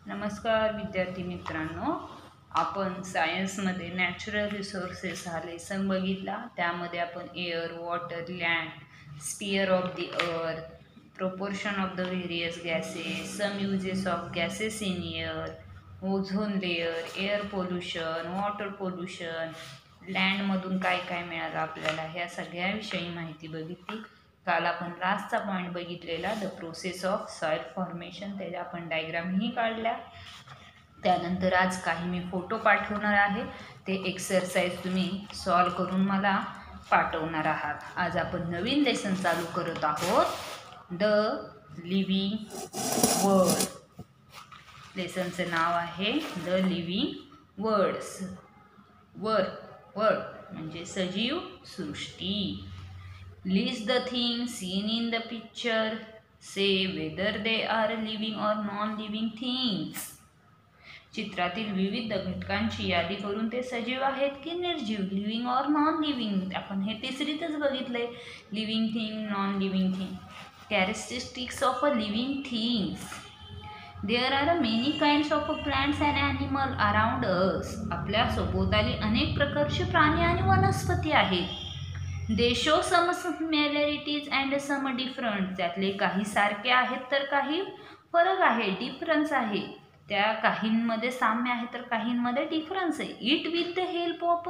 नमस्कार विद्यार्थी मित्रांनो, आपण सायन्समध्ये नॅचरल रिसोर्सेस हा लेसन बघितला. त्यामध्ये आपण air, water, land, sphere of the earth, proportion of the various gases, some uses of gases in air, ozone layer, air pollution, water pollution, लँडमधून काय काय मिळालं आपल्याला, ह्या सगळ्याविषयी माहिती बघितली. काल आपण लास्टचा पॉईंट बघितलेला, the process of soil formation, त्याच्या आपण डायग्रामही काढल्या. त्यानंतर आज काही मी फोटो पाठवणार आहे, ते एक्सरसाइज तुम्ही सॉल्व करून मला पाठवणार आहात. आज आपण नवीन लेसन चालू करत आहोत, द लिव्हिंग वर्ल्ड. लेसनचं नाव आहे द लिव्हिंग वर्ल्ड्स. वर्ल्ड म्हणजे सजीव सृष्टी. List the things seen in the picture. Say whether they are living or non-living things. चित्रातील विविध घटकांची यादी करून ते सजीव आहेत की निर्जीव, लिव्हिंग और नॉन लिव्हिंग. आपण हे तिसरीतच बघितलंय, living thing, non living thing. Characteristics of a living things. There are many kinds of plants and animal around us. आपल्या सभोवताली अनेक प्रकारचे प्राणी आणि वनस्पती आहेत. They show some similarities and some different. त्यातले काही सारखे आहेत तर काही फरक आहे, डिफरन्स आहे. त्या काहींमध्ये साम्य आहे तर काहींमध्ये डिफरन्स आहे. It with the help of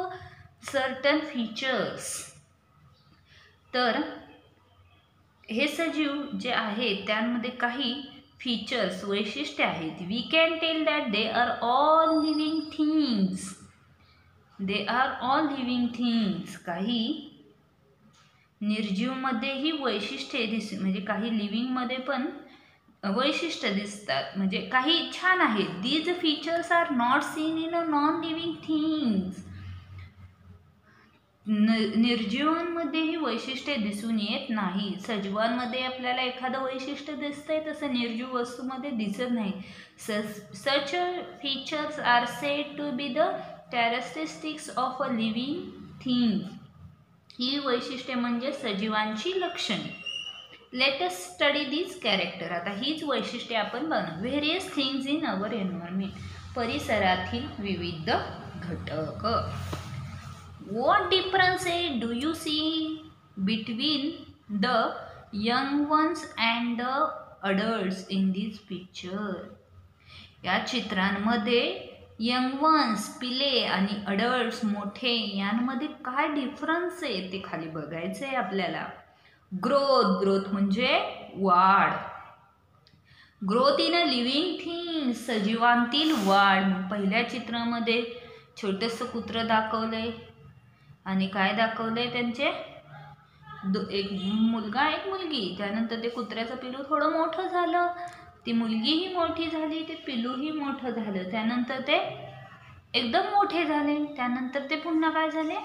certain features. तर हे सजीव जे आहेत त्यांमध्ये काही फीचर्स, वैशिष्ट्ये आहेत. We can tell that they are all living things. They are all living things. काही निर्जीवमध्येही वैशिष्ट्ये म्हणजे काही लिव्हिंगमध्ये पण वैशिष्ट्य दिसतात, म्हणजे काही छान आहेत. These features are not seen in a non living things. निर्जीवांमध्येही वैशिष्ट्ये दिसून येत नाही. सजीवांमध्ये आपल्याला एखादं वैशिष्ट्य दिसतंय, तसं निर्जीव वस्तूमध्ये दिसत नाही. Such features are said to be the characteristics of a living things. ही वैशिष्ट्ये म्हणजे सजीवांची लक्षणे. Let us study this character. आता हीच वैशिष्ट्ये आपण बनवू. Various things in our environment. परिसरातील विविध घटक. What difference do you see between the young ones and the adults in this picture. या चित्रांमध्ये यंग वन्स पिले आणि अडल्ट्स मोठे यांमध्ये काय डिफरन्स आहे ते खाली बघायचं आहे आपल्याला. ग्रोथ म्हणजे वाढ. Growth in a living things. सजीवांतील वाढ. पहिल्या चित्रामध्ये छोटंसं कुत्रं दाखवलंय आणि काय दाखवलंय, त्यांचे एक मुलगा एक मुलगी. त्यानंतर ते कुत्र्याचं पिलू थोडं मोठं झालं, ती मुलगीही मोठी झाली, ते पिलूही मोठं झालं. त्यानंतर ते एकदम मोठे झाले. त्यानंतर ते पुन्हा काय झाले,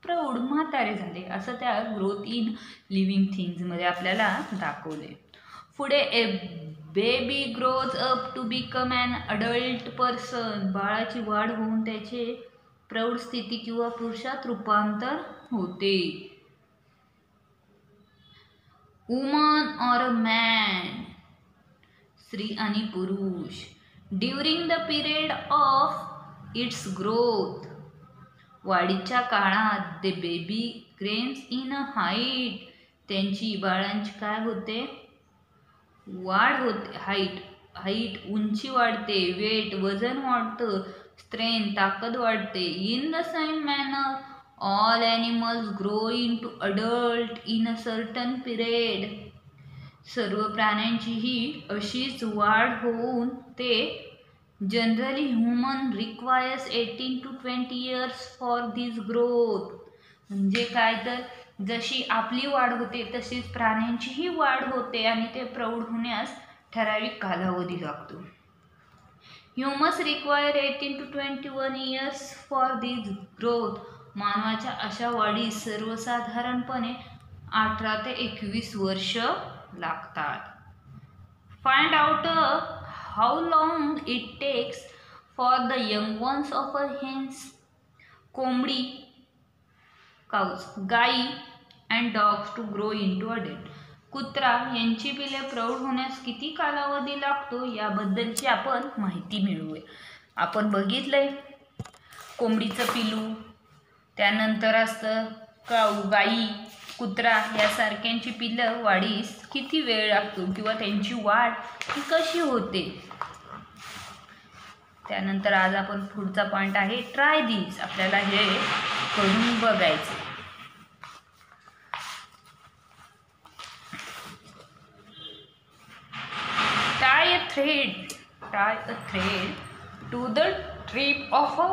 प्रौढ म्हातारे झाले. असं त्या ग्रोथ इन लिव्हिंग थिंग्समध्ये आपल्याला दाखवले. पुढे a baby grows up to become an adult person. बाळाची वाढ होऊन त्याचे प्रौढ स्थिती किंवा पुरुषात रूपांतर होते. Woman or a man. स्त्री आणि पुरुष. During the period of its growth. वाढीच्या काळात. The baby grains in a height. त्यांची बाळांची काय होते, वाढ होते. हाईट उंची वाढते. वेट वजन वाढतं. स्ट्रेंथ ताकद वाढते. In the same manner all animals grow in to adult in a certain period. सर्व प्राण्यांचीही अशीच वाढ होऊन ते generally human requires 18 to 20 years for this growth. म्हणजे काय, तर जशी आपली वाढ होते तशीच प्राण्यांचीही वाढ होते आणि ते प्रौढ होण्यास ठराविक कालावधी लागतो. Humans require 18 to 21 years for this growth. मानवाच्या अशा वाढीस सर्वसाधारणपणे 18 ते 21 वर्ष लागतात. Find out how long it takes for the young ones of a hens. कोंबडी, काउज, गाई and dogs to grow in to adult. कुत्रा यांची पिले प्रौढ होण्यास किती कालावधी लागतो याबद्दलची आपण माहिती मिळवूया. आपण बघितलंय कोंबडीचं पिलू, त्यानंतर असतं गाई, कुत्रा यासारख्यांची पिलं वाढीस किती वेळ लागतो किंवा त्यांची वाढ ही कशी होते. त्यानंतर आज आपण पुढचा पॉइंट आहे ट्राय दिस. आपल्याला हे करून बघायचं. Tie a thread to the tip of a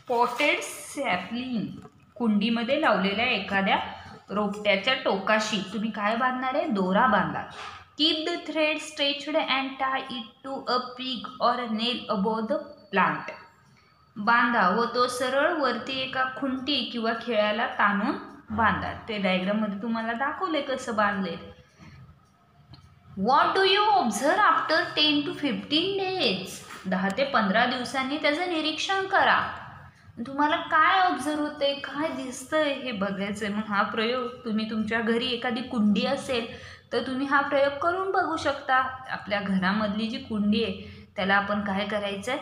potted sapling. कुंडीमध्ये लावलेल्या एखाद्या रोपट्याच्या टोकाशी तुम्ही काय बांधणार आहे? दोरा बांधा. Keep the thread stretched and tie it to a peg or a nail above the plant. बांधा व तो सरळ वरती एका खुंटी किंवा खिळ्याला ताणून बांधा. ते डायग्राम मध्ये तुम्हाला दाखवले कसं बांधले. What do you observe after 10 to 15 days? 10 ते 15 दिवसांनी त्याचं निरीक्षण करा. तुम्हाला काय ऑब्झर्व होते, काय दिसतंय हे बघायचं. मग हा प्रयोग तुम्ही तुमच्या घरी एखादी कुंडी असेल तर तुम्ही हा प्रयोग करून बघू शकता. आपल्या घरामधली जी कुंडी आहे त्याला आपण काय करायचं आहे,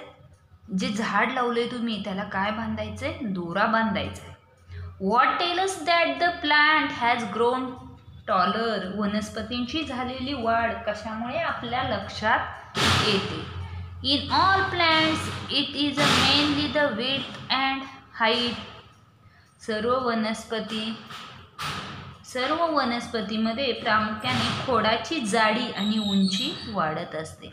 जे झाड लावले तुम्ही त्याला काय बांधायचं आहे? दोरा बांधायचा आहे. What tells us that the plant has grown taller? वनस्पतींची झालेली वाढ कशामुळे आपल्या लक्षात येते. In all plants it is mainly the width and height. सर्व वनस्पतीमध्ये प्रामुख्याने खोडाची जाडी आणि उंची वाढत असते.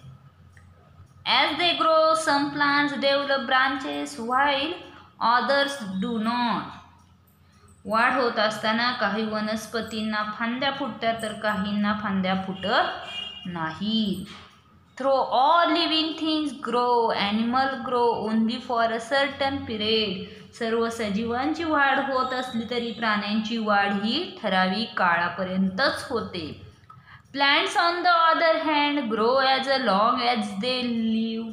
As they grow, some plants develop branches while others do not. वाढ होत असताना काही वनस्पतींना फांद्या फुटतात तर काहींना फांद्या फुटत नाही. Though all living things grow, animals grow only for a certain period. सर्व सजीवांची वाढ होत असली तरी प्राण्यांची वाढ ही ठराविक काळापर्यंतच होते. Plants on the other hand grow as long as they live.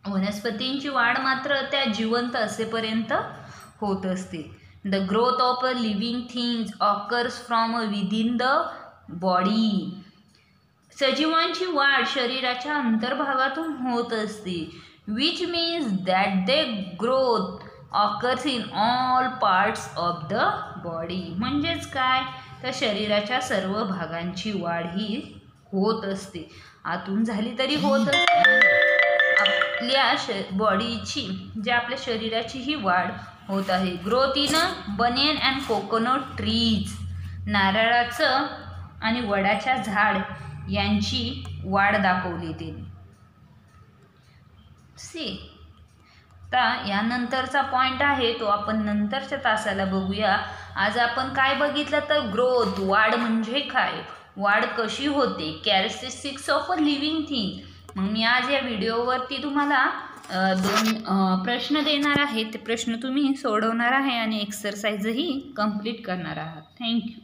वनस्पतींची वाढ मात्र त्या जिवंत असेपर्यंत होत असते. The growth of a living things occurs from within the body. सजीवांची वाढ शरीराच्या अंतर्भागातून होत असते. Which means that the growth occurs in all parts of the body. म्हणजेच काय, तर शरीराच्या सर्व भागांची वाढ ही होत असते. आतून झाली तरी होत असते. आपल्या बॉडीची जे आपल्या शरीराची ही वाढ होत आहे. Growth in banian and coconut trees. नारळाचं आणि वडाच्या झाड यांची वाढ दाखवली त्यांनी. यानंतरचा पॉइंट आहे तो आपण नंतरच्या तासाला बघूया. आज आपण काय बघितलं तर ग्रोथ, वाढ म्हणजे काय, वाढ कशी होते, characteristics of a living thing. मग मी आज या व्हिडिओवरती तुम्हाला 2 प्रश्न देणार आहे. ते प्रश्न तुम्ही सोडवणार आहे आणि एक्सरसाइजही कंप्लीट करणार आहात. थँक्यू.